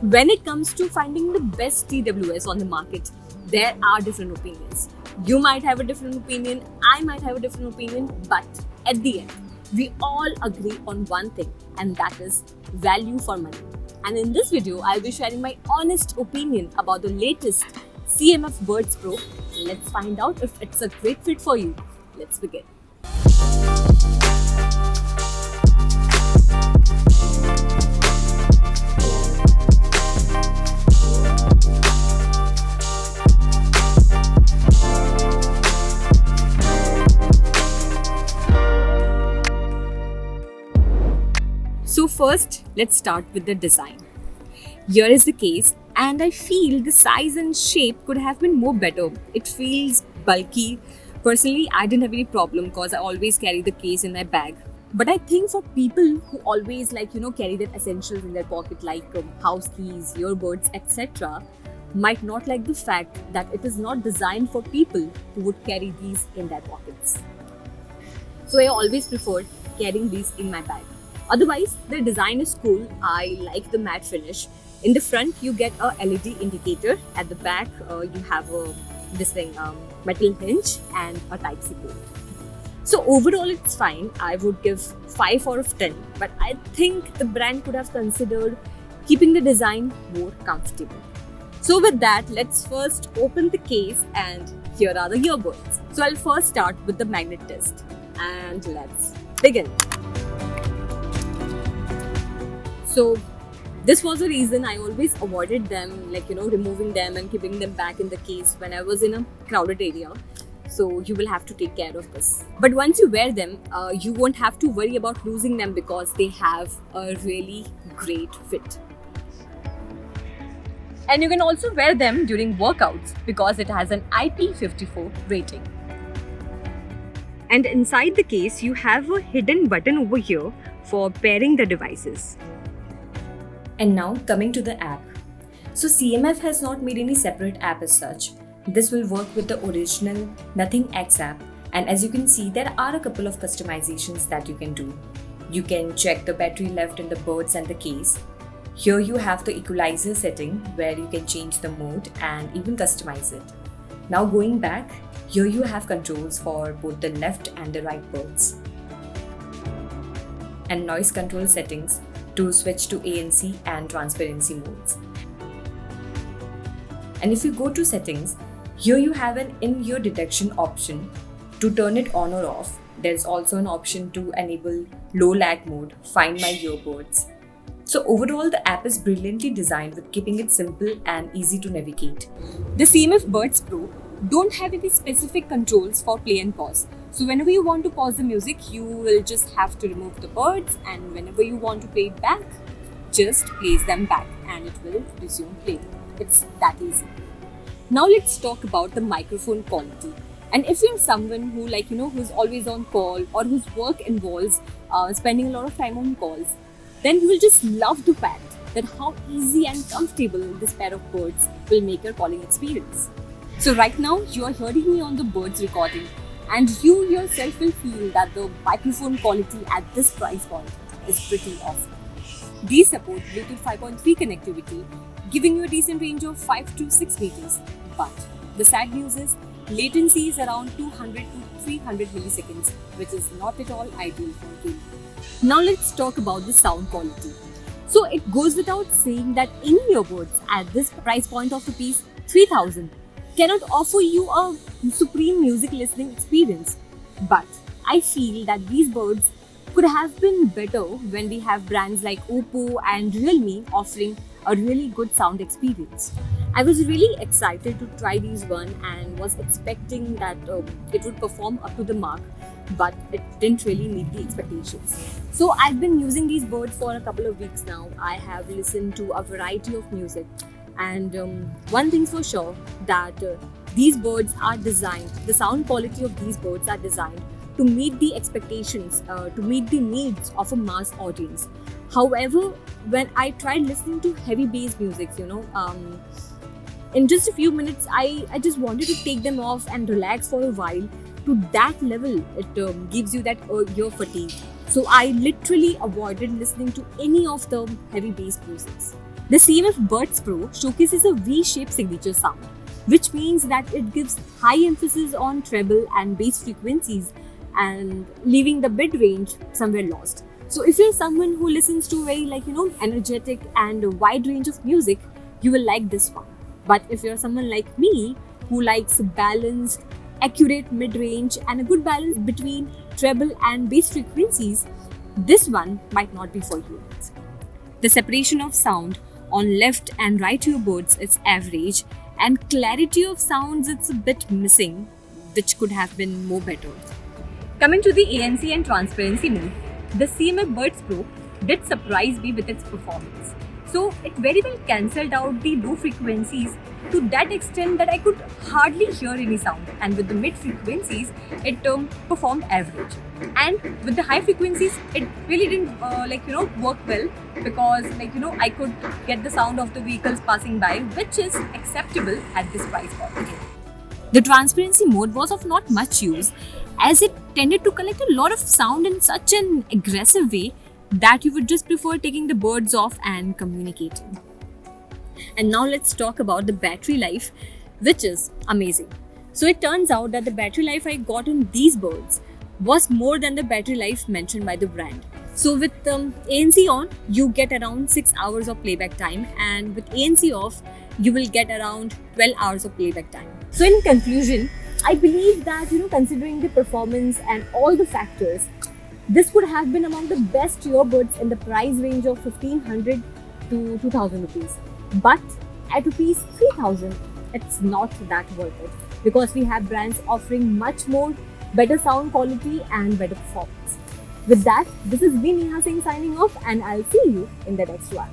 When it comes to finding the best TWS on the market, there are different opinions. You might have a different opinion, I might have a different opinion, but at the end, we all agree on one thing, and that is value for money. And in this video, I'll be sharing my honest opinion about the latest CMF Buds Pro. Let's find out if it's a great fit for you. Let's begin. So first, let's start with the design. Here is the case, and I feel the size and shape could have been more better. It feels bulky. Personally, I didn't have any problem because I always carry the case in my bag. But I think for people who always carry their essentials in their pocket like house keys, earbuds, etc., might not like the fact that it is not designed for people who would carry these in their pockets. So I always preferred carrying these in my bag. Otherwise, the design is cool. I like the matte finish. In the front, you get a LED indicator. At the back, you have metal hinge and a Type-C port. So overall, it's fine. I would give 5 out of 10. But I think the brand could have considered keeping the design more comfortable. So with that, let's first open the case, and here are the earbuds. So I'll first start with the magnet test, and let's begin. So this was the reason I always avoided them, removing them and keeping them back in the case when I was in a crowded area. So you will have to take care of this. But once you wear them, you won't have to worry about losing them because they have a really great fit. And you can also wear them during workouts because it has an IP54 rating. And inside the case, you have a hidden button over here for pairing the devices. And now coming to the app. So CMF has not made any separate app as such. This will work with the original Nothing X app, and as you can see, there are a couple of customizations that you can do. You can check the battery left in the buds and the case. Here you have the equalizer setting where you can change the mode and even customize it. Now going back, here you have controls for both the left and the right buds. And noise control settings to switch to ANC and Transparency Modes. And if you go to settings, here you have an in-ear detection option to turn it on or off. There's also an option to enable low lag mode, find my earbuds. So overall, the app is brilliantly designed with keeping it simple and easy to navigate. The CMF Buds Pro don't have any specific controls for play and pause. So whenever you want to pause the music, you will just have to remove the buds, and whenever you want to play it back, just place them back and it will resume playing. It's that easy. Now let's talk about the microphone quality. And if you're someone who who's always on call or whose work involves spending a lot of time on calls, then you will just love the fact that how easy and comfortable this pair of buds will make your calling experience. So right now you are hearing me on the buds recording, and you yourself will feel that the microphone quality at this price point is pretty awesome. These support Bluetooth 5.3 connectivity, giving you a decent range of 5 to 6 meters. But the sad news is latency is around 200 to 300 milliseconds, which is not at all ideal for gaming. Now let's talk about the sound quality. So it goes without saying that any earbuds at this price point of rupees 3000 cannot offer you a supreme music listening experience. But I feel that these buds could have been better when we have brands like Oppo and Realme offering a really good sound experience. I was really excited to try these one and was expecting that it would perform up to the mark, but it didn't really meet the expectations. So I've been using these buds for a couple of weeks now. I have listened to a variety of music, and one thing's for sure, that these buds are designed, the sound quality of these buds are designed to meet the expectations, to meet the needs of a mass audience. However, when I tried listening to heavy bass music, in just a few minutes, I just wanted to take them off and relax for a while. To that level, it gives you that ear fatigue. So I literally avoided listening to any of the heavy bass music. The CMF Buds Pro showcases a V-shaped signature sound, which means that it gives high emphasis on treble and bass frequencies and leaving the mid-range somewhere lost. So if you're someone who listens to very energetic and a wide range of music, you will like this one. But if you're someone like me who likes balanced, accurate mid-range and a good balance between treble and bass frequencies, this one might not be for you. The separation of sound on left and right earbuds is average, and clarity of sounds it's a bit missing, which could have been more better. Coming to the ANC and Transparency Mode, the CMF Buds Pro did surprise me with its performance. So it very well cancelled out the low frequencies to that extent that I could hardly hear any sound, and with the mid frequencies it performed average, and with the high frequencies it really didn't work well, because I could get the sound of the vehicles passing by, which is acceptable at this price point. The transparency mode was of not much use, as it tended to collect a lot of sound in such an aggressive way that you would just prefer taking the buds off and communicating. And now let's talk about the battery life, which is amazing. So it turns out that the battery life I got on these buds was more than the battery life mentioned by the brand. So with ANC on, you get around 6 hours of playback time, and with ANC off, you will get around 12 hours of playback time. So in conclusion, I believe that considering the performance and all the factors, this could have been among the best earbuds in the price range of 1500 to 2000 rupees. But at rupees 3000, it's not that worth it, because we have brands offering much more better sound quality and better performance. With that, this is me, Neha Singh, signing off, and I'll see you in the next one.